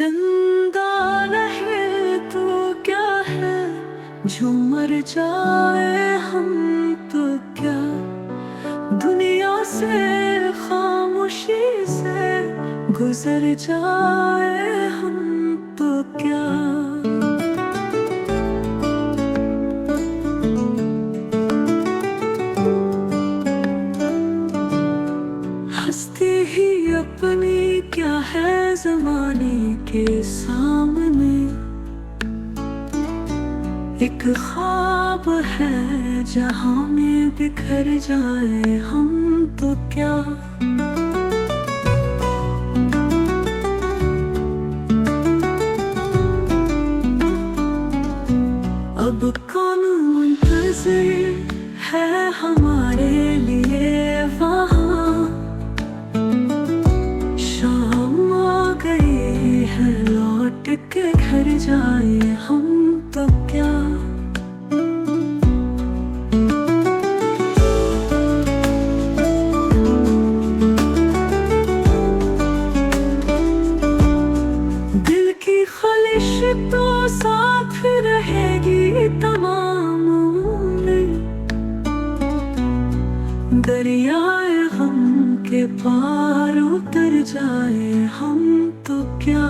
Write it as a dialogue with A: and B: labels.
A: जिंदा रहे तो क्या है, जो मर जाए हम तो क्या। दुनिया से खामोशी से गुजर जाए हम तो क्या। हस्ती ही अपनी क्या है ज़माने के सामने। एक ख्वाब है जहां में बिखर जाए हम तो क्या। अब कौन मुंतज़िर है हमारे लिए वहाँ। शाम आ गई है लौट के घर जाए हम तो क्या। दिल की ख्वाहिश तो साथ रहेगी तमाम उम्र। दरियाए गम के पार उतर जाए हम तो क्या।